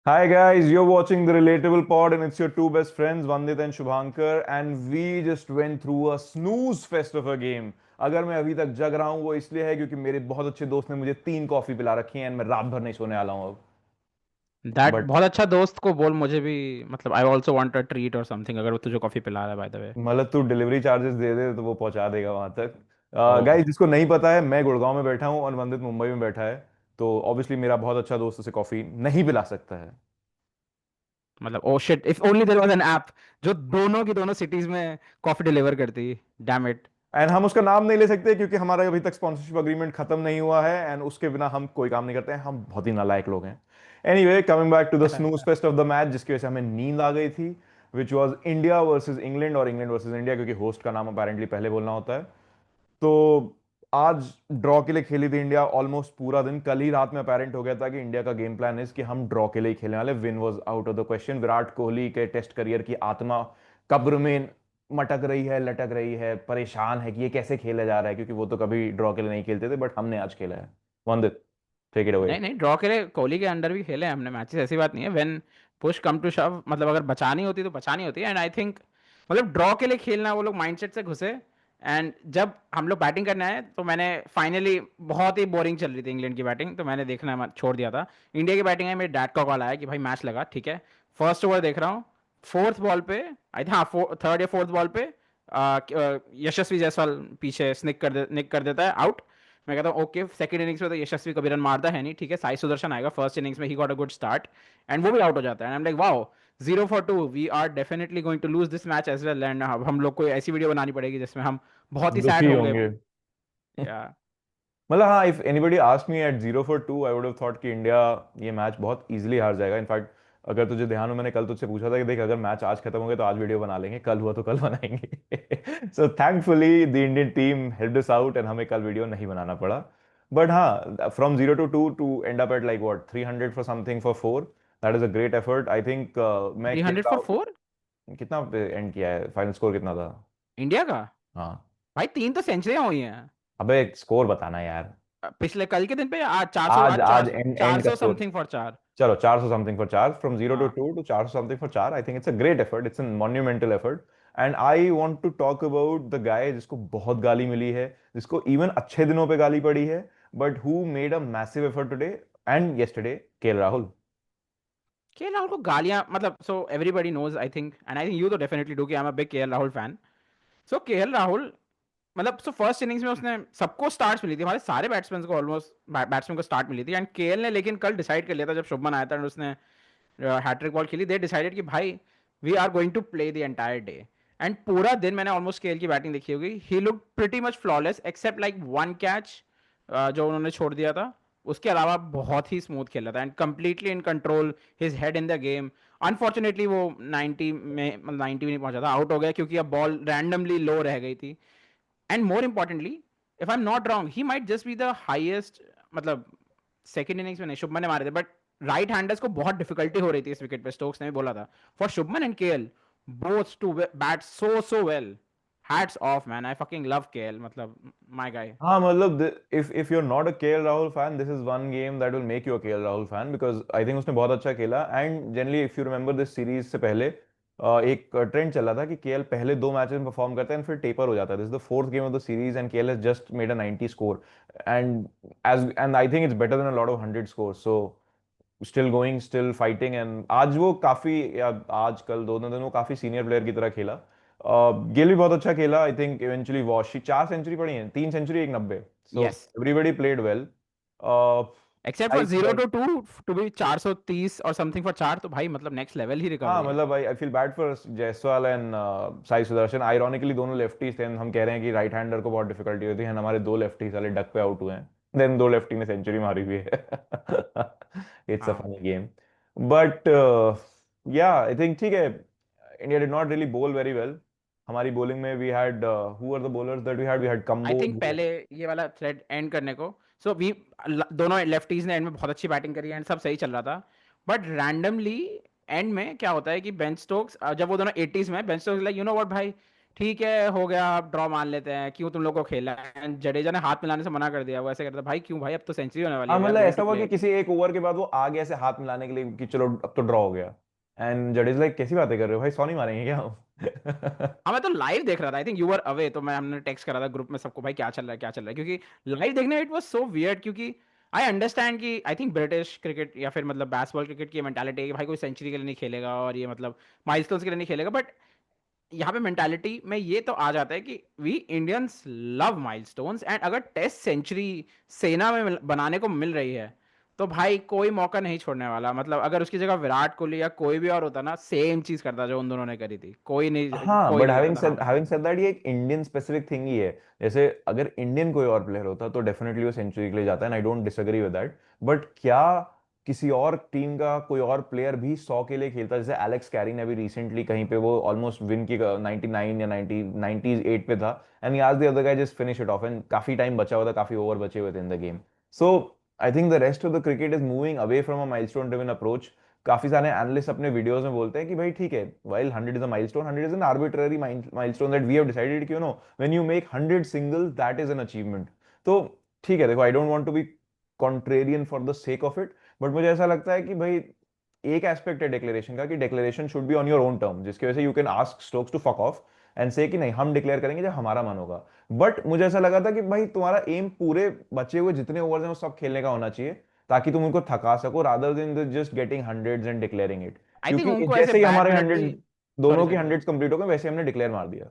Hi guys, you're watching the Relatable Pod and it's your two best friends Vandit and Shubhankar and we just went through a snooze fest of a game. अगर मैं अभी तक जग रहा हूँ वो इसलिए है क्योंकि मेरे बहुत अच्छे दोस्त ने मुझे 3 कॉफी पिला रखी है एंड मैं रात भर नहीं सोने वाला हूँ अब। दैट बट बहुत अच्छा दोस्त को बोल मुझे भी। मतलब I also want a treat और समथिंग अगर वो तुझे कॉफी पिला रहा है बाय द वे। मतलब तू डिलीवरी चार्जेस दे दे तो वो पहुंचा देगा वहां तक। ओ गाइस जिसको नहीं पता है मैं गुड़गांव में बैठा हूँ और वंदित मुंबई में बैठा है। तो ऑब्वियसली मेरा बहुत अच्छा दोस्त उसे कॉफी नहीं पिला सकता है। मतलब oh shit if only there was an app जो दोनों की दोनों सिटीज में कॉफी डिलीवर करती। Damn it. एंड हम उसका नाम नहीं ले सकते क्योंकि हमारा अभी तक स्पॉन्सरशिप अग्रीमेंट खत्म नहीं हुआ है एंड उसके बिना हम कोई काम नहीं करते हैं, हम बहुत ही नालायक लोग हैं। Anyway coming back to the snooze fest of the match जिसकी वजह से हमें नींद आ गई थी, which was India versus England और इंग्लैंड वर्सेस इंडिया क्योंकि होस्ट का नाम अपेरेंटली पहले बोलना होता है। तो आज ड्रॉ के लिए खेली थी इंडिया ऑलमोस्ट पूरा दिन। कल ही रात में अपेरेंट हो गया था कि इंडिया का गेम प्लान इज कि हम ड्रॉ के लिए ही खेलने वाले, win was out of the question. Virat Kohli के टेस्ट करियर की आत्मा कब्र में मटक रही है, लटक रही है, परेशान है कि ये कैसे खेला जा रहा है क्योंकि वो तो कभी ड्रॉ के लिए नहीं खेलते थे बट हमने आज खेला है। वंदित, टेक इट अवे। नहीं नहीं, ड्रॉ के लिए कोहली के अंडर भी खेले हैं हमने मैचेस, ऐसी बात नहीं है। व्हेन पुश कम टू शव, मतलब अगर बचानी होती तो बचानी होती है। एंड आई थिंक मतलब ड्रॉ के लिए खेलना, वो लोग माइंडसेट से घुसे। एंड जब हम लोग बैटिंग करने आए तो मैंने फाइनली, बहुत ही बोरिंग चल रही थी इंग्लैंड की बैटिंग तो मैंने देखना छोड़ दिया था। इंडिया की बैटिंग है, मेरे डैड का कॉल आया कि भाई मैच लगा, ठीक है। फर्स्ट ओवर देख रहा हूँ, फोर्थ बॉल पे, आई थिंक हाँ थर्ड या फोर्थ बॉल पे यशस्वी जायसवाल पीछे निक कर देता है आउट। मैं कहता हूँ ओके, सेकंड इनिंग्स में तो यशस्वी कभी रन मारता है नहीं, ठीक है, साई सुदर्शन आएगा। फर्स्ट इनिंग्स में ही got a good start and वो भी आउट हो जाता है। I am like wow, 0 for 2, we are definitely going to lose this match as well. And हम लोग को ऐसी वीडियो बनानी पड़ेगी जिसमें हम बहुत ही सैड दुखी होंगे। होंगे। या मतलब हाँ, if anybody ask me at 0 for 2 I would have thought कि इंडिया ये मैच बहुत इजीली हार जाएगा। इनफैक्ट अगर तुझे ध्यान हो मैंने कल तुझसे पूछा था कि देख अगर मैच आज खत्म हो गया तो आज वीडियो बना लेंगे, कल हुआ तो कल बनाएंगे। So thankfully the Indian team helped us out and हमें कल वीडियो नहीं बनाना पड़ा। बट हाँ, from 0 to 2 to end up at like what 300 for something for 4, that is a great effort I think. मैं थ्री के हंड्रेड फॉर राहुल फोर कितना end किया है, फाइनल स्कोर कितना था? इंडिया का। हाँ। भाई 3 तो सेंचुरियां हुई हैं। अबे स्कोर बताना यार। पिछले कल के दिन पे आज 400, आज आज आज 400, एंड चार एंड का सौ स्कोर। Something for 4। चलो 400 समथिंग फॉर चार, फ्रॉम 0 to 2 हाँ to 400 समथिंग फॉर चार। I think it's a great effort, it's a monumental effort. And I want to talk about the guy जिसको बहुत गाली मिली है, जिसको इवन अच्छे दिनों पे गाली पड़ी है, but who made a massive effort today and yesterday, KL Rahul. K Rahul को गालियां, मतलब so everybody knows I think, and I think you तो डेफिनेटली डू कि आई एम अ बिग के राहुल फैन। सो के राहुल, मतलब सो फर्स्ट इनिंग्स में उसने सबको स्टार्ट मिली थी, हमारे सारे बैट्समैन को ऑलमोस्ट बैट्समैन को स्टार्ट मिली थी। एंड केएल ने लेकिन कल डिसाइड कर लिया था जब शुभमन आया था और उसने हैट्रिक बॉल खेली, दे डिसाइडेड कि भाई we are going to play the entire day. And पूरा दिन मैंने ऑलमोस्ट केएल की बैटिंग देखी होगी, he look pretty much flawless except like one catch जो उन्होंने छोड़ दिया था। उसके अलावा बहुत ही स्मूथ खेला था and completely in control, his head in the game. Unfortunately वो 90 में, मतलब 90 में नहीं पहुंचा था, आउट हो गया क्योंकि अब बॉल रैंडमली लो रह गई थी। And more importantly, if I am not wrong, he might just be the highest, मतलब सेकंड इनिंग्स में नहीं, शुभमन ने मारे थे बट राइट हैंडर्स को बहुत डिफिकल्टी हो रही थी इस विकेट पे, स्टोक्स ने भी बोला था। For Shubman and KL both to bat so well, hats off man, I fucking love KL, मतलब माय गाय। हाँ मतलब if you're not a KL Rahul fan, this is one game that will make you a KL Rahul fan because I think उसने बहुत अच्छा खेला। And generally if you remember this series से पहले एक ट्रेंड चला था कि केएल पहले 2 मैचेस में परफॉर्म करता है एंड फिर टेपर हो जाता है। This is the fourth game of the series and KL has just made a 90 score and and I think it's better than a lot of 100 score. So still going, still fighting and आज वो काफी, या आज कल दोनों दिन वो काफी सीनियर प्लेयर की तरह खेला। गिल भी बहुत अच्छा खेला। I think eventually was 4 century पड़ी है, 3 century 1 90। So yes, everybody played well. Except for I feel 0 to 2 to be 430 और समथिंग फॉर 4, तो भाई मतलब नेक्स्ट लेवल ही हाँ रिकवरी है। मतलब I I feel bad for Jaiswal and Sai Sudharsan. Ironically दोनों लेफ्टीज थे and हम कह रहे हैं कि राइट हैंडर को बहुत डिफिकल्टी होती है and हमारे 2 लेफ्टी साले डक पे आउट हुए हैं, देन 2 लेफ्टी ने सेंचुरी मारी हुई है। इट्स अ हाँ, फनी गेम बट या आई थिंक ठीक है। India did not really bowl very well. हमारी बॉलिंग में we had, who are the bowlers that we had I Kamboj. Think पहले ये वाला थ्रेड एंड करने को, सो वी दोनों लेफ्टीज ने एंड में बहुत अच्छी बैटिंग करी एंड सब सही चल रहा था। बट रैंडमली एंड में क्या होता है कि बेन स्टोक्स, जब वो दोनों 80s में, Ben Stokes like you know what भाई, ठीक है हो गया, आप ड्रॉ मान लेते हैं, क्यों तुम लोग को खेला है, जडेजा ने हाथ मिलाने से मना कर दिया, वो ऐसे करता भाई क्यों भाई, अब तो सेंचुरी होने वाली हाँ है, वी आर मतलब गोइंग ऐसा टू हुआ प्ले। कि किसी एक ओवर के बाद वो आ गया ऐसे हाथ मिलाने के लिए कि चलो अब तो ड्रॉ हो गया। एंड जडेजा लाइक कैसी बातें कर रहे हो भाई, 100 नहीं मारेंगे क्या हम? हाँ मैं तो लाइव देख रहा था, I think you were away, तो मैं हमने टेक्स्ट करा था ग्रुप में सबको, भाई क्या चल रहा है क्या चल रहा है, क्योंकि लाइव देखने इट वाज सो वियर्ड, क्योंकि आई अंडरस्टैंड कि आई थिंक ब्रिटिश क्रिकेट या फिर मतलब बैसबॉल क्रिकेट की मेंटालिटी है कि भाई कोई सेंचुरी के लिए नहीं खेलेगा और ये मतलब माइलस्टोन्स के लिए नहीं खेलेगा, बट यहाँ पे मेंटालिटी में ये तो आ जाता है कि we Indians love milestones, and अगर टेस्ट सेंचुरी सेना में बनाने को मिल रही है तो भाई कोई मौका नहीं छोड़ने वाला, मतलब अगर उसकी जगह विराट कोहली या कोई भी और होता ना, सेम चीज करता जो उन दोनों ने करी थी, हाँ कोई बट नहीं हैविंग कहता था हाँ सेड भाई। हैविंग सेड दैट ये एक इंडियन स्पेसिफिक थिंग ही है। जैसे अगर इंडियन कोई और प्लेयर होता तो डेफिनेटली वो सेंचुरी के लिए जाता है, and I don't disagree with that. But क्या किसी और टीम का कोई और प्लेयर भी 100 के लिए खेलता? जैसे एलेक्स कैरी ने भी रिसेंटली कहीं पे वो ऑलमोस्ट विन की 99 या 90 98 पे था, and he asked the other guy just finish it of, and काफी टाइम बचा हुआ था, काफी ओवर बचे हुए थे in the game. So I think the rest of the cricket is moving away from a milestone driven approach. काफी सारे एनालिस्ट अपने वीडियोस में बोलते हैं कि भाई ठीक है, while 100 is a milestone, 100 is an arbitrary milestone that we have decided कि when you make 100 singles that is an achievement। तो ठीक है, देखो I don't want to be contrarian for the sake of it, but मुझे ऐसा लगता है कि भाई एक एस्पेक्ट है डिक्लेरेशन का कि declaration should be on your own term, जिसकी वजह से you can ask Stokes to fuck off and say कि नहीं हम डिक्लेयर करेंगे जब हमारा मन होगा। बट मुझे ऐसा लगा था कि भाई तुम्हारा एम पूरे बचे हुए जितने ओवर्स हैं वो सब खेलने का होना चाहिए, ताकि तुम उनको थका सको, rather than just getting hundreds and declaring it. I think क्योंकि उनको ऐसे जैसे ही बैड हमारे ब्लड भी, हंड्रेड, सॉरी दोनों की सॉरी हंड्रेड्स कंप्लीट हो गए, वैसे हमने डिक्लेयर मार दिया।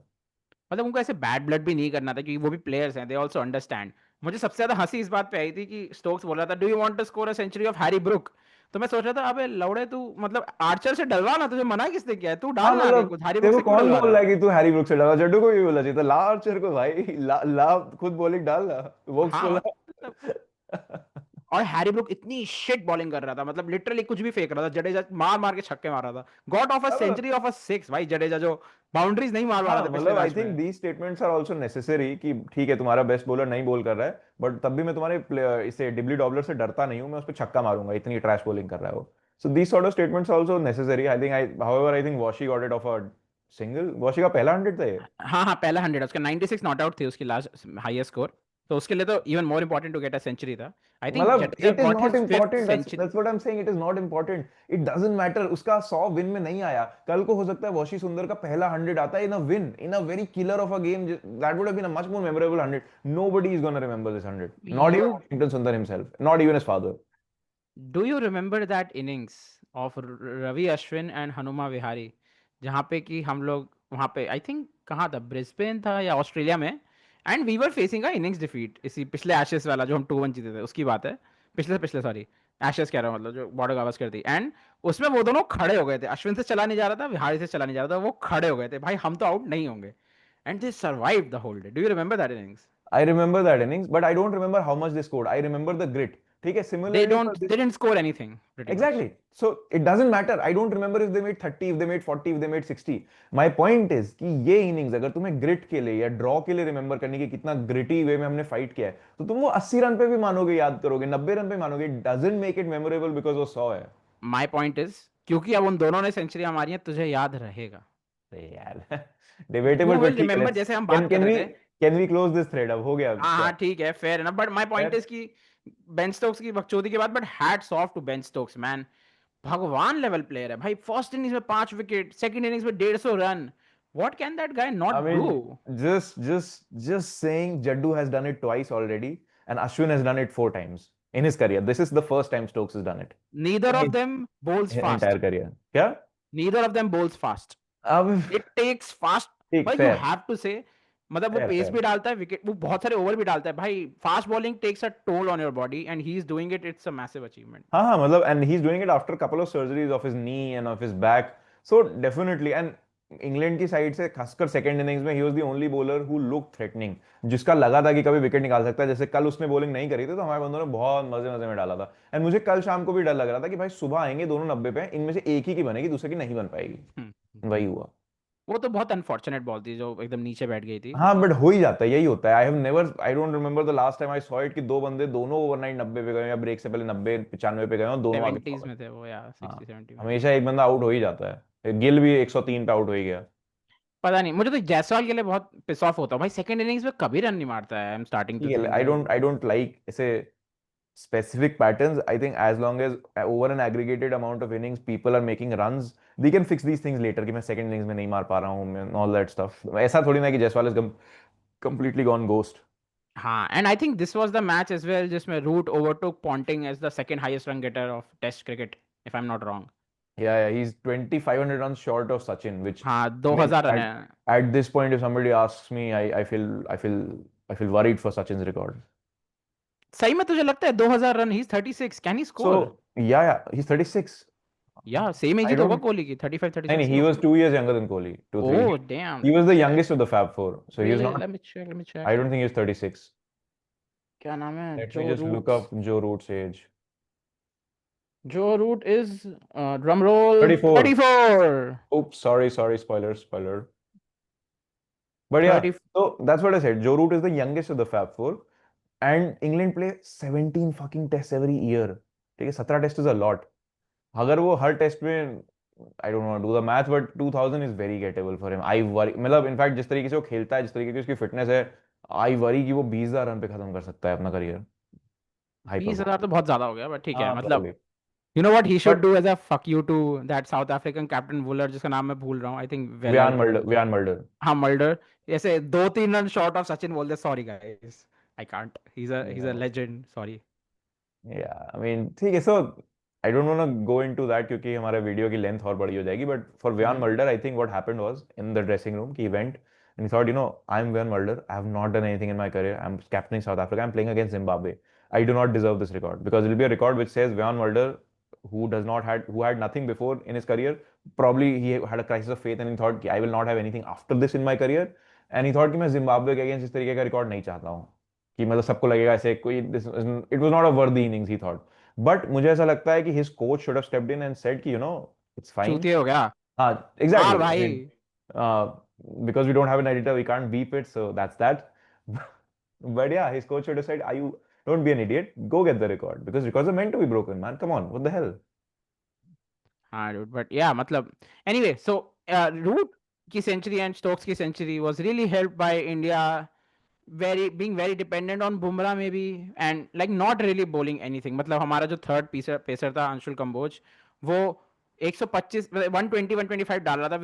मतलब उनको ऐसे बैड ब्लड भी नहीं करना था, क्योंकि वो भी प्लेयर्स हैं, दे आल्सो अंडरस्टैंड। मुझे सबसे ज्यादा हंसी इस बात पे आई थी कि स्टोक्स बोल रहा था do you want to score a century of Harry Brook, तो मैं सोच रहा था अबे लौड़े तू मतलब आर्चर से डलवा ना, तुझे मना किसने किया है, तू हाँ डाल ना आगे मतलब कुछ, हैरी ब्रुक देखो से क्यों कौन डलवा बोल रहा रहा है। है कि तू हैरी ब्रुक से डाला, जड्डू को भी बोलना चाहिए था, ला आर्चर को भाई, ला खुद बॉलिंग डाल ला, वोक्स को हाँ ला। मतलब, और हैरी ब्रुक इतनी शिट बॉलिंग कर रहा था, मतलब लिटरली कुछ भी फेंक रहा था, जडेजा मार मार के छक्के मार रहा था, गॉट ऑफ अ अब सेंचुरी ऑफ अ सिक्स, भाई जडेजा जो बाउंड्रीज नहीं मार पा रहा हाँ था पिछले मतलब आई मैच थिंक में। These statements are also necessary कि ठीक है तुम्हारा बेस्ट बॉलर नहीं बॉल कर रहा है, बट तब भी मैं तुम्हारे इसे डिबली डॉबलर से डरता नहीं हूँ, मैं उस पर छक्का मारूंगा, इतनी ट्रैश बॉलिंग कर रहा है वो। So these sort of statements also necessary. I think I however I think Washi got it off a single, Washi का पहला 100 था ये। हाँ हाँ पहला 100, उसका 96 नॉट आउट थी उसकी लास्ट हाईएस्ट स्कोर, तो उसके लिए तो even more important to get a century था। आई थिंक मतलब Jadeja it is got not his fifth important, century. That's what I am saying, it is not important, it doesn't matter. उसका 100 win में नहीं आया, कल को हो सकता है वॉशी सुंदर का पहला 100 आता है in a win, in a very killer of a game, that would have been a much more memorable 100। Nobody is gonna remember this 100, not you even Washington Sundar himself, not even his father. Do you remember that innings of Ravi Ashwin and Hanuma Vihari, जहाँ पे कि हम लोग वहाँ पे I think कहाँ था, Brisbane था या ऑस्ट्रेलिया में, and we were facing a innings defeat, इसी पिछले एशेस वाला जो हम 2-1 जीते थे उसकी बात है, पिछले पिछले सॉरी एशेस कह रहा हूँ, मतलब जो बॉर्डर गावस्कर थी, एंड उसमें वो दोनों खड़े हो गए थे, अश्विन से चला नहीं जा रहा था, विहारी से चला नहीं जा रहा था, वो खड़े हो गए थे भाई हम तो आउट नहीं होंगे, and they survive the whole day. Do you remember that innings? I remember that innings but I don't remember how much they scored, I remember the grit. ठीक है, they similarly for don't they didn't score anything pretty much. Exactly. So it doesn't matter. I don't remember if they made 30, if they made 40, if they made 60. My point is कि ये innings अगर तुम्हें grit के लिए या draw के लिए remember करनी कि कितना ग्रिटी वे में हमने फाइट किया है, तो तुम वो 80 रन पे भी मानोगे, याद करोगे, 90 रन पे मानोगे, it doesn't make it memorable because वो 100 है। माई पॉइंट इज, क्योंकि अब उन दोनों ने सेंचुरी मारी है तुझे याद रहेगा। अरे यार यू डिबेटेबल, विल बट ठीक है, रिमेम्बर, लेट्स जैसे हम कैन बात कर रहे थे। Can we close this thread, अब हो गया हाँ क्या? हाँ ठीक है fair enough, but my point यार इज कि बेन स्टोक्स की बकचोदी के बाद, but hats off to Ben Stokes man, भगवान लेवल प्लेयर है भाई, फर्स्ट इनिंग्स में 5 विकेट, सेकंड इनिंग्स में 150 run, what can that guy I not do? mean, just saying Jaddu has done it twice already, and Ashwin has done it 4 times in his career. This is the first time Stokes has done it neither in of his them bowls entire fast, career. क्या? Neither of them bowls fast, अब it takes fast, ठीक, भाई you fair, have to से, मतलब वो fair, pace fair. भी डालता है, विकेट वो बहुत सारे ओवर भी डालता है भाई, fast bowling takes a toll on your body and he is doing it, it's a massive achievement. हाँ हाँ मतलब, and he's doing it after a couple of surgeries of his knee and of his back. So definitely, and England की side से खासकर second innings में he was the only bowler who look threatening, जिसका लगा था कि कभी wicket निकाल सकता है। जैसे कल उसने बॉलिंग नहीं करी थी तो हमारे बंदों ने बहुत मजे मजे में डाला था, एंड मुझे कल शाम को भी डर लग रहा था कि भाई सुबह आएंगे दोनों 90 पे, इनमें से एक ही की बनेगी, दूसरे की नहीं बन पाएगी। वही हुआ। वो तो बहुत अनफॉर्चुनेट बॉल थी जो एकदम नीचे बैठ गई थी। हाँ बट हो ही जाता है, यही होता है। आई don't remember the last time I saw it कि दो बंदे दोनों ओवरनाइट 90 पे गए या ब्रेक से पहले 90 95 पे गए और दोनों आगे 70s पहुंच में गए। थे वो, या हाँ 60-70 में। हमेशा एक बंदा आउट हो ही जाता है, गिल भी 103 पे आउट हो ही गया। पता नहीं, मुझे तो जायसवाल के लिए बहुत पिस ऑफ होता हूँ भाई, सेकंड इनिंग्स में कभी रन नहीं मारता है। आई एम स्टार्टिंग टू ठीक है, think that. I don't like ऐसे specific patterns. I think as long as over an aggregated amount of innings people are making runs, they can fix these things later कि मैं second innings में नहीं मार पा रहा हूँ मैं, all that stuff. ऐसा थोड़ी ना कि Jaiswal is completely gone ghost. हाँ, and I think this was the match as well जिसमें Root overtook Ponting as the second highest run getter of test cricket, if I am not wrong. Yeah, he's 2,500 runs short of Sachin, which हाँ, I mean 2000 run at है। at this point if somebody asks me, I feel worried for Sachin's record. सही में तुझे लगता है 2000 run? He is 36, can he score? So yeah, he's 36. या same as I ही तो होगा don't. कोहली की, 35 No, 36 ही he was होगा। 2 years younger than Kohli, 2 3. Oh damn. He was the youngest of the Fab Four, so he's wait, not. Let me I check. don't think he's 36. क्या नाम है? Let me Joe just look Root's. up Joe Root's age. Joe Root is, drum roll, 34. 34। Oops, sorry, spoiler. But yeah, 30। so that's what I said. Joe Root is the youngest of the Fab Four, and England play 17 fucking tests every year. ठीक है, 17 test is a lot. अगर वो हर test में I don't want to do the math, but 2000 is very gettable for him. I worry, मतलब in fact जिस तरीके से वो खेलता है, जिस तरीके की उसकी फिटनेस है, आई वरी कि वो 20,000 रन पे खत्म कर सकता है अपना करियर। हाइपर 20,000 तो बहुत ज्यादा हो गया, बट ठीक है हाँ मतलब। probably. You know what he should But do as a fuck you to that South African captain bowler जिसका नाम मैं भूल रहा हूँ, I think Weller. Vian Mulder. हाँ, मल्डर। ऐसे 2-3 रन शॉर्ट ऑफ सचिन बोल दे, sorry guys, I can't, he is a Yeah. Legend, sorry. Yeah, I mean, ठीक है, so I don't want to go into that क्योंकि हमारे वीडियो की length और बड़ी हो जाएगी, but for Vian Mulder, I think what happened was in the dressing room, he went and he thought, I'm Vian Mulder, I have not done anything in my career, I'm captaining South Africa, I'm playing against Zimbabwe, I do not deserve this record because it will be a record which says Vian Mulder, who had nothing before in his career, probably he had a crisis of faith and he thought I will not have anything after this in my career, and he thought कि मैं Zimbabwe के against इस तरीके का record नहीं चाहता हूँ कि मतलब सबको लगेगा ऐसे कोई, इट वाज नॉट अ वर्दी इनिंग्स ही थॉट। बट मुझे ऐसा लगता है कि his coach should have stepped in and said कि इट्स फाइन। चूतिए हो गया। हाँ मार एग्जैक्टली, आई भाई। Mean because we don't have an editor we can't beep it, so that's that. But yeah, his coach should have said, are you, don't be an idiot, go get the record because records are meant to be broken, man, come on, what the hell. हाँ dude, but yeah, मतलब anyway, so Root की century and Stokes की century was really helped by India being very dependent on Bumrah maybe, and like not really bowling anything। मतलब हमारा जो third pacer था अंशुल कंबोज, वो 125 120 125 डाल रहा था,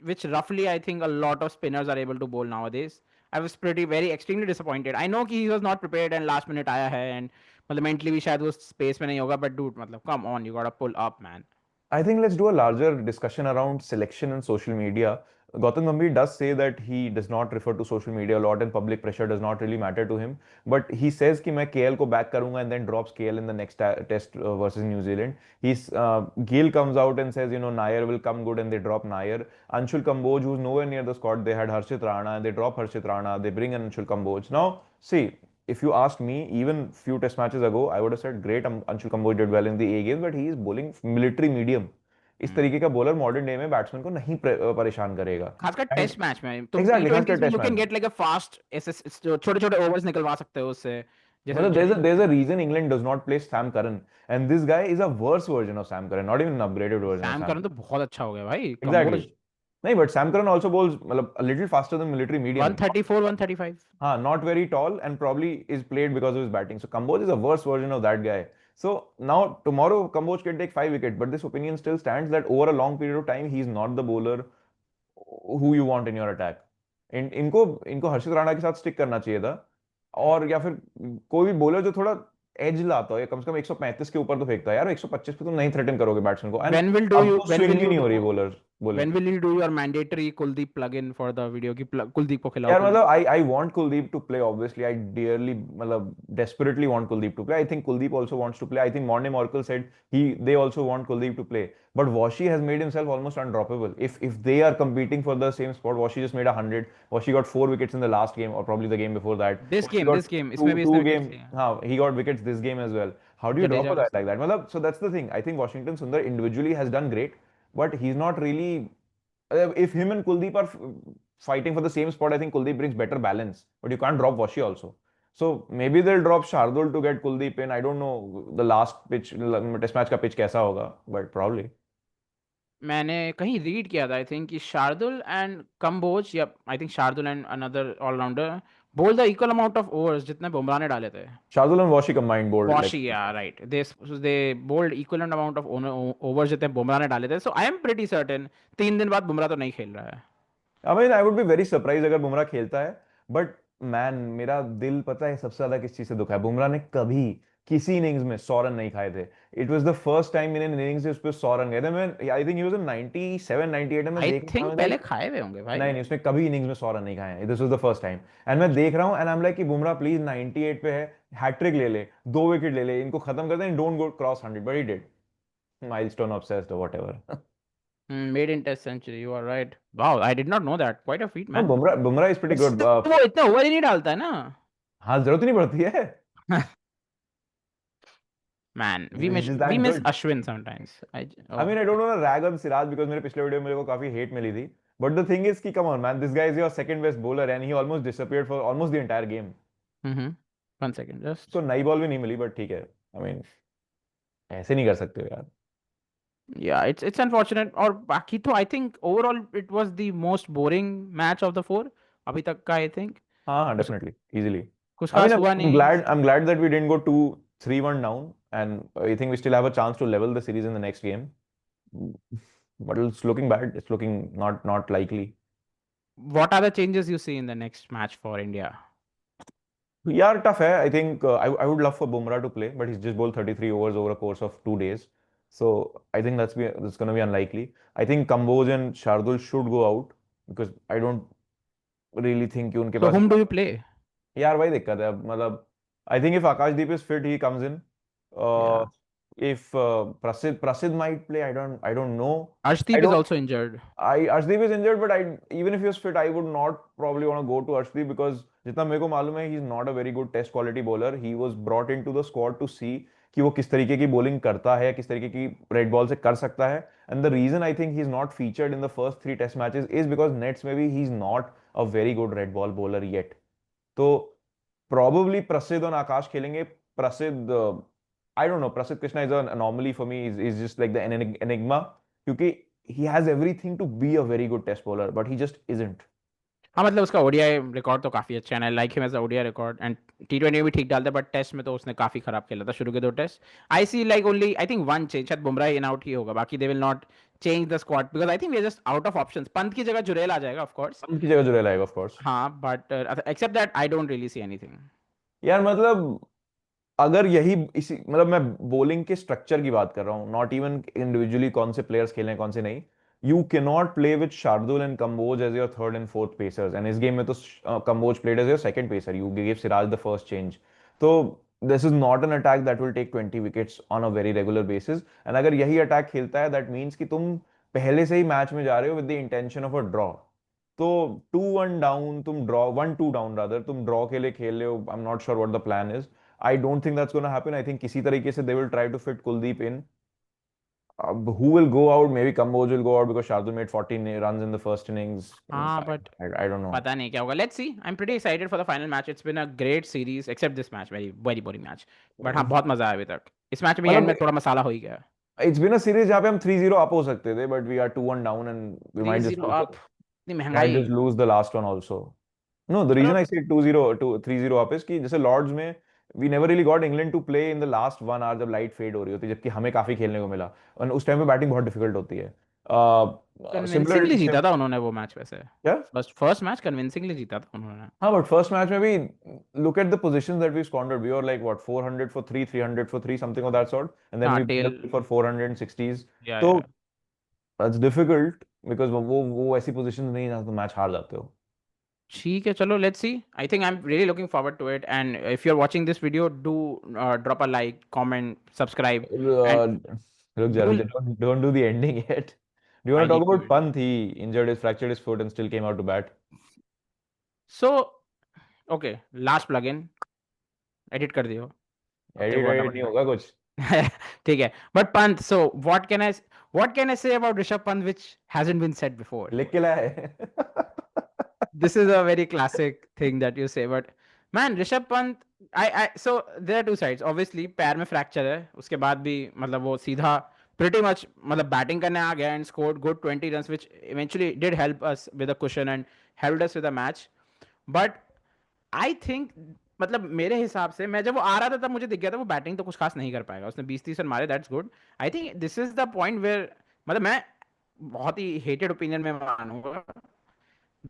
which roughly I think a lot of spinners are able to bowl nowadays। I was very extremely disappointed। I know कि he was not prepared and last minute आया है, and मतलब mentally भी शायद वो स्पेस में नहीं होगा, but dude मतलब come on, you gotta pull up man। I think let's do a larger discussion around selection and social media. Gautam Gambhir does say that he does not refer to social media a lot and public pressure does not really matter to him. But he says कि मैं KL को back करूंगा and then drops KL in the next test versus New Zealand. Gill comes out and says, Nair will come good and they drop Nair. Anshul Kamboj, who's nowhere near the squad, they had Harshit Rana and they drop Harshit Rana. They bring in Anshul Kamboj. Now, see, if you asked me, even few test matches ago, I would have said, great, Anshul Kamboj did well in the A games, but he is bowling military medium. इस तरीके का bowler modern day में batsman को नहीं परेशान करेगा। खासकर and test match में तुम एग्जैक्टली, खासकर T20s में टेस्ट यू मैच कैन में, गेट लाइक अ फास्ट ऐसे छोटे छोटे ओवर्स निकलवा सकते हो उससे, जैसे मतलब there's a reason England does not play Sam Curran and this guy is a worse version of Sam Curran, not even an upgraded version of Sam Sam करन तो Curran. बहुत अच्छा हो गया भाई, Exactly. कंबोज। नहीं, but Sam Curran also bowls मतलब a little faster than military medium. 134 135। हाँ, not very tall and probably is played because of his batting. So Kamboj is a worse version of that guy. So now tomorrow Kamboj can take 5 wickets, but this opinion still stands that over a long period of time he is not the bowler who you want in your attack. इनको इनको हर्षित राणा के साथ stick करना चाहिए था, और या फिर कोई भी बॉलर जो थोड़ा एज लाता हो या कम से कम 135 के ऊपर तो फेंकता है यार, 125 पे तुम नहीं थ्रेटन करोगे बैट्समैन को। एंड when will do अब you तो when स्विंग will भी you नहीं हो रही do bowler bowling. when will you do your mandatory Kuldeep plug-in for the video की कुलदीप को खिलाओ यार तुम? मतलब I want Kuldeep to play, obviously I dearly मतलब desperately want Kuldeep to play. I think Kuldeep also wants to play. I think Morne Morkel said they also want Kuldeep to play, but Washi has made himself almost undroppable. If they are competing for the same spot, Washi just made 100, Washi got 4 wickets in the last game or probably the game before that, Washi got this game इसमें two भी two इसने wickets game, लिए हैं। हाँ, he got wickets this game as well. How do you drop Jadeja a के guy like साथ। that मतलब? So that's the thing, I think Washington Sundar individually has done great, but he's not really, if him and Kuldeep are fighting for the same spot, I think Kuldeep brings better balance. But you can't drop Washi also. So maybe they'll drop Shardul to get Kuldeep in. I don't know the last pitch, test match का pitch कैसा होगा, but probably. मैंने कहीं read किया था I think कि Shardul and Kamboj या I think Shardul and another allrounder bowl the equal amount of overs जितने बुमराह ने डाले थे. Shardul and Washi combined bowled like Washi, yeah, right. They bowled equivalent amount of overs जितने बुमराह ने डाले थे. So I am pretty certain 3 दिन बाद बुमराह तो नहीं खेल रहा है. I mean I would be very surprise अगर बुमराह खेलता है, बट मैन मेरा दिल पता है सबसे ज्यादा किस चीज से दुखा है, बुमराह ने कभी किसी इनिंग्स में 100 रन नहीं खाए थे. It was the first time in an innings उस पे 100 रन गए थे. मैं I think he was in 97 98 में आई देख रहा थिंक हूं पहले लाइक, खाए हुए होंगे भाई. नहीं नहीं उसने कभी इनिंग्स में 100 रन नहीं खाए हैं. This was the first time. And मैं देख रहा हूं एंड आई एम लाइक कि बुमराह प्लीज 98 पे है, हैट्रिक ले ले, 2 विकेट ले ले, इनको खत्म कर दे, don't go cross 100, but he did. Milestone obsessed और whatever. Made in test century, you are right. Wow, I did not know that. Quite a feat, हाँ, man. Bumrah is pretty good. वो इतना ओवर ही नहीं डालता है ना. हाँ, जरूरत ही नहीं पड़ती है. Man, He's just we that miss good. Ashwin sometimes. I mean, I don't want to rag on Siraj because मेरे पिछले वीडियो में मेरे को काफी हेट मिली थी. But the thing is कि come on man, this guy is your second best bowler and he almost disappeared for almost the entire game. Mm-hmm. 1 second, just. So नई ball भी नहीं मिली, but ठीक है. I mean, ऐसे नहीं कर सकते हो यार. Yeah, it's unfortunate. और बाकी तो I think overall it was the most boring match of the four अभी तक का I think. हाँ, कुछ definitely, easily. कुछ I mean, खास हुआ नहीं. I'm glad that we didn't go 2-3-1 down, and I think we still have a chance to level the series in the next game. But it's looking bad. It's looking not likely. What are the changes you see in the next match for India? Yeah, tough है. I think I would love for Bumrah to play, but he's just bowled 33 overs over a course of 2 days. So I think that's going to be unlikely. I think Kamboj and Shardul should go out because I don't really think कि उनके So pass whom do you play? यार वही दिक्कत है अब, मतलब I think if Akashdeep is fit, he comes in. Yeah. If Prasid might play, I don't know. I Arshdeep is don't also injured. Arshdeep is injured, but even if he was fit, I would not probably want to go to Arshdeep because जितना मेरे को मालूम है, he's not a very good test quality bowler. He was brought into the squad to see कि वो किस तरीके की bowling करता है, किस तरीके की रेड बॉल से कर सकता है. And the reason I think he's not featured in the first 3 test matches is because Nets maybe he's not a very good red ball bowler yet. तो probably Prasid और आकाश खेलेंगे. Prasid, I don't know. Prasid Krishna is an anomaly for me. Is just like the enigma क्योंकि he has everything to be a very good test bowler, but he just isn't. हाँ मतलब उसका ODI record तो काफ़ी अच्छा है. I like him as ODI record and T20 में भी ठीक डालता है बट टेस्ट में तो उसने काफ़ी खराब खेला था शुरू के 2 test. I see like only I think one change शायद बुमराह इन आउट ही होगा. बाकी they will not change the squad because I think we are just out of options. Pant की जगह जुरेल आ जाएगा ऑफ कोर्स. उनकी जगह जुड़े लाएगा ऑफ कोर्स. हाँ but except that I don't really see anything. यार मतलब अगर यही इसी मतलब मैं बॉलिंग के स्ट्रक्चर की बात कर रहा हूँ, नॉट इवन इंडिविजुअली कौन से प्लेयर्स खेले हैं कौन से नहीं. You can not play with Shardul and Kamboj as your third and fourth pacers, and इस गेम में तो Kamboj played as your second pacer. You give Siraj the first change. तो this is not an attack that will take 20 wickets on a very regular basis. And अगर यही attack खेलता है that means कि तुम पहले से ही मैच में जा रहे हो with the intention of a draw. तो 2-1 डाउन तुम ड्रॉ, 1-2 डाउन रादर तुम ड्रॉ के लिए खेल रहे हो. आई am not sure what the plan is. I don't think that's going to happen. I think किसी तरीके से they will try to fit Kuldeep in. Who will go out? Maybe Kamboj will go out because Shardul made 14 runs in the first innings. हाँ बट I don't know. पता नहीं क्या होगा. Let's see. I am pretty excited for the final match. It's been a great series except this match. Very very boring match. But हाँ बहुत मजा आया अभी तक. इस मैच में एंड में थोड़ा मसाला हो ही गया. It's been a series जहाँ पे हम 3-0 up हो सकते थे, but we are 2-1 down and we might just 3-0 up. इतनी might महंगाई. just lose the last one also. No, the reason I say 2-0 to 3-0 up is कि जैसे Lords में we never really got England to play in the last 1 hour जब light fade हो रही होती है, जबकि हमें काफी खेलने को मिला. और उस टाइम पे बैटिंग बहुत डिफिकल्ट होती है. कन्विंसिंगली जीता था उन्होंने वो मैच वैसे. क्या? फर्स्ट मैच कन्विंसिंगली जीता था उन्होंने. हाँ, but first match में भी look at the positions that we squandered. We were like what 400 for 3, 300 for 3, something of that sort, and then हाँ we टेल. played for 460s. या तो that's difficult because वो ऐसी positions नहीं जहाँ तुम मैच हार जाते हो. ठीक है चलो let's see. I think I am really looking forward to it and if you are watching this video do drop a like comment subscribe and रुक जा, don't do the ending yet. Do you want I to talk need to. about Pant? He fractured his foot and still came out to bat. So okay last plugin edit कर दियो. Edit नहीं होगा कुछ. ठीक है but Pant. So what can I say about Rishabh Pant which hasn't been said before. लिख के लाया है. This is a very classic thing that you say but man Rishabh Pant I so there are two sides. obviously पैर में फ्रैक्चर है उसके बाद भी मतलब वो सीधा pretty much मतलब बैटिंग करने आ गया and scored good 20 runs which eventually did help us with a cushion and helped us with a match. But I think मतलब मेरे हिसाब से मैं जब वो आ रहा था तब मुझे दिख गया था वो बैटिंग तो कुछ खास नहीं कर पाएगा. उसने 20-30 रन मारे, that's good. I think this is the point where मतलब मैं बहुत ही हेटेड ओपिनियन में मानूंगा.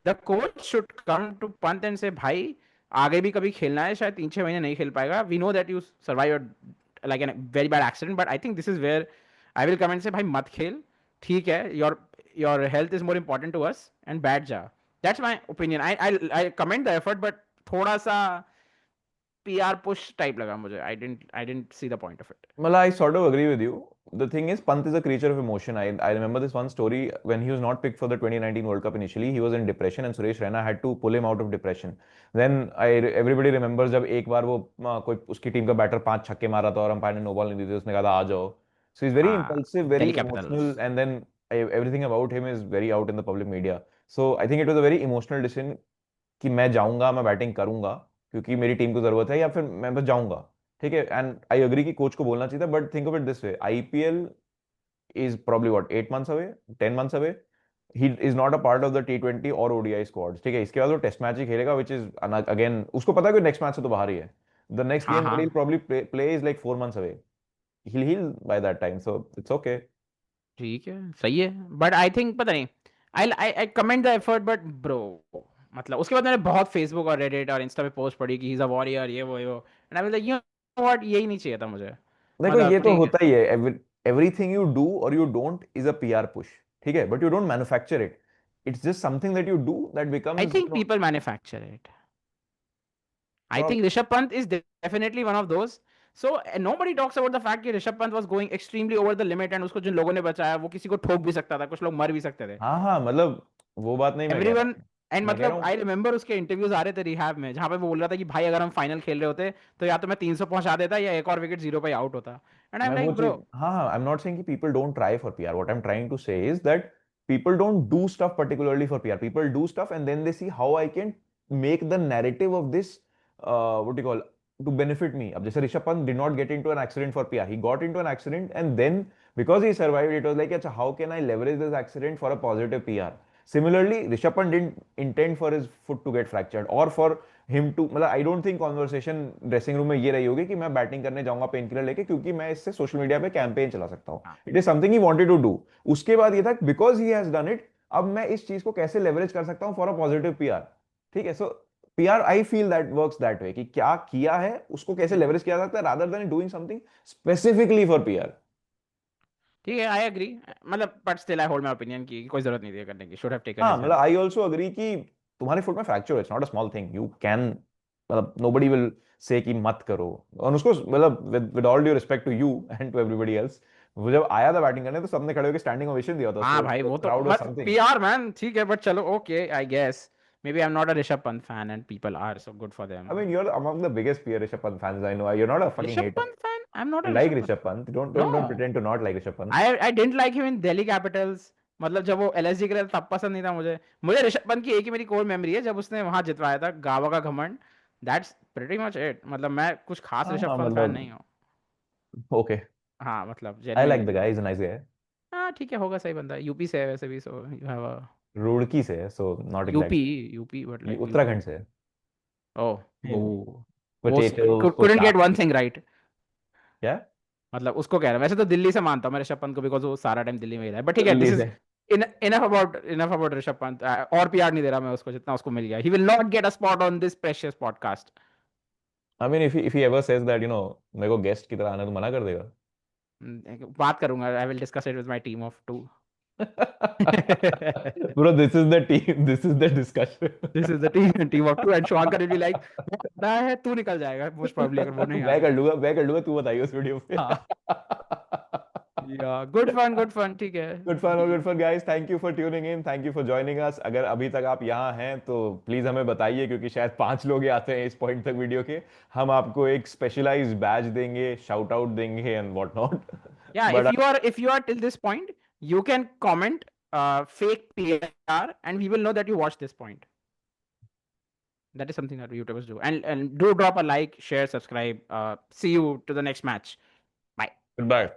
The coach should come to Pant and say भाई आगे भी कभी खेलना है, शायद 3-6 महीने नहीं खेल पाएगा. We know that you survive like an very bad accident, but I think this is where I will comment say भाई मत खेल, ठीक है, your health is more important to us and बैठ जा. That's my opinion. I comment the effort but थोड़ा सा PR push type लगा मुझे. I didn't see the point of it. Well, I sort of agree with you. The thing is, Pant is a creature of emotion. I remember this one story when he was not picked for the 2019 World Cup initially. He was in depression and Suresh Raina had to pull him out of depression. Then everybody remembers जब एक बार वो कोई उसकी team का batter 5 छक्के मारा था और अंपायर ने नो बॉल नहीं दी थी, उसने कहा था आ जाओ. So he's very impulsive, very Delhi emotional, Capitals. and then everything about him is very out in the public media. So I think it was a very emotional decision कि मैं जाऊंगा, मैं बैटिंग करूंगा क्योंकि मेरी टीम को जरूरत है, या फिर मैं बस जाऊंगा. ठीक है, एंड आई अग्री कि कोच को बोलना चाहिए था, but think of it this way, IPL is probably what 8 months away, 10 months away. He is not a part of the T20 और ODI squads. ठीक है, इसके बाद वो टेस्ट मैच ही खेलेगा, which is again उसको पता है कि नेक्स्ट मैच से तो बाहर ही है. The next हाँ game that हाँ he'll probably play is like 4 months away. He'll heal by that time, so it's okay. ठीक है, सही है. बट आई थिंक पता नहीं, I comment the effort but bro मतलब उसके बाद मैंने बहुत फेसबुक और रेडिट और इंस्टा पे पोस्ट पढ़ी कि ही इज अ वॉरियर, ये वो and I was like you know what, यही नहीं चाहिए था मुझे. देखो ये मतलब तो ठीक है, होता ही है. एवरीथिंग यू डू और you don't is a PR push. ठीक है, but you don't manufacture it. It's just something that you do that I becomes think people manufacture it. I think Rishabh Pant is definitely one of those. So nobody talks about the fact that Rishabh Pant was going extremely over the limit and उसको जिन लोगों ने बचाया वो किसी को ठोक भी सकता था, कुछ लोग मर भी सकते थे. हाँ हाँ, मतलब वो बात नहीं मैं कह रहा Everyone हूँ. एंड मैं कह रहा मतलब आई हूँ रिमेंबर उसके इंटरव्यूज आ रहे थे रिहैब में जहाँ पे वो बोल रहा था कि भाई अगर हम फाइनल खेल रहे होते तो या तो मैं 300 पहुंचा देता या एक और विकेट 0 पे आउट होता. एंड आई एम मैं वो लाइक चीज, ब्रो. हाँ हाँ, आई एम नॉट सेइंग कि people don't try for PR. What I am trying to say is that people don't do stuff particularly for PR. People do stuff and then they see how I can make the narrative of this, what do you call, to benefit me. अब जैसे Rishabh Pant did not get into an accident for PR. He got into an accident and then because he survived, it was like, अच्छा, how can I leverage this accident for a positive PR? Similarly, Rishabh Pant didn't intend for his foot to get fractured or for him to, मतलब I don't think conversation dressing room में ये रही होगी कि मैं batting करने जाऊंगा pain killer लेके क्योंकि मैं इससे सोशल मीडिया पे कैंपेन चला सकता हूँ. It is something he wanted to do. उसके बाद ये था because he has done it, अब मैं इस चीज को कैसे लेवरेज कर सकता हूँ फॉर अ पॉजिटिव पीआर. ठीक है, so PR I feel that works that way कि क्या किया है उसको कैसे लेवरेज किया सकता है rather than doing something specifically for PR. ठीक है, आई एग्री. मतलब but still I hold my opinion की कोई जरूरत नहीं थी करने की. शुड हैव टेकन हाँ, हिज मतलब हेल्प. आई ऑल्सो अग्री कि तुम्हारे फुट में fracture, it's not a small thing. You can, मतलब नोबडी विल से कि मत करो. और उसको मतलब with all due respect to you and to everybody else, वो जब आया था बैटिंग करने तो सबने खड़े होकर स्टैंडिंग ओवेशन दिया था हाँ उसको. भाई वो तो crowd was something. PR man, ठीक है, बट चलो okay I guess. Maybe I'm not a Rishabh Pant fan and people are, so good for them. I mean, you're among the biggest Rishabh Pant fans I know. You're not a fucking Rishabh hater. Pant fan? I'm not a You like Rishabh Pant. Rishabh Pant. Don't No, pretend to not like Rishabh Pant. I didn't like him in Delhi Capitals. मतलब जब वो LSG के लिए तब पसंद नहीं था मुझे. मुझे ऋषभ पंत की एक ही मेरी कोर मेमोरी है जब उसने वहां जितवाया था गावा का घमंड. That's pretty much it. मतलब मैं कुछ खास हाँ ऋषभ हाँ, पंत फैन मतलब नहीं हूँ. okay. हाँ मतलब I genuinely like the मतलब. guy. He's a nice guy. हाँ ठीक है, होगा सही बंदा. यूपी से है वैसे भी, so you have a Roorkee से है, so not UP exactly. UP but ये like यूपी. उत्तराखंड से है. Oh, Hmm. वो Potatoes, couldn't get one potato. thing right. क्या? मतलब उसको कह रहा है. वैसे तो दिल्ली से मानता हूँ मैं ऋषभ पंत को बिकॉज वो सारा टाइम दिल्ली में ही रहा है. बट ठीक है, दिल्ली दिस इज से. Enough about Rishabh Pant. और PR नहीं दे रहा मैं उसको जितना उसको मिल गया. He will not get a spot on this precious podcast. I mean, if he ever says that, मेरे को गेस्ट की तरह आने तो मना कर देगा. बात करूंगा. I will discuss it with my team of 2. Bro, this is the team. This is the discussion. This is the team of 2 and Shubhankar will be like रहा है तू निकल जाएगा मोस्ट प्रोबब्ली अगर वो नहीं आ रहा. मैं कर लूंगा, तू बताइए उस वीडियो पे. हाँ या गुड फन ठीक है. Good fun guys. Thank you for tuning in, thank you for joining us. अगर अभी तक आप यहाँ हैं तो प्लीज हमें बताइए क्योंकि शायद 5 लोग ही आते हैं इस पॉइंट तक वीडियो के. हम आपको एक स्पेशलाइज्ड बैज देंगे, शाउट आउट देंगे and what not. Yeah, but if you are till this point, you can comment fake PR and we will know that you watched this point. That is something that YouTubers do. And do drop a like, share, subscribe. See you to the next match. Bye. Good bye.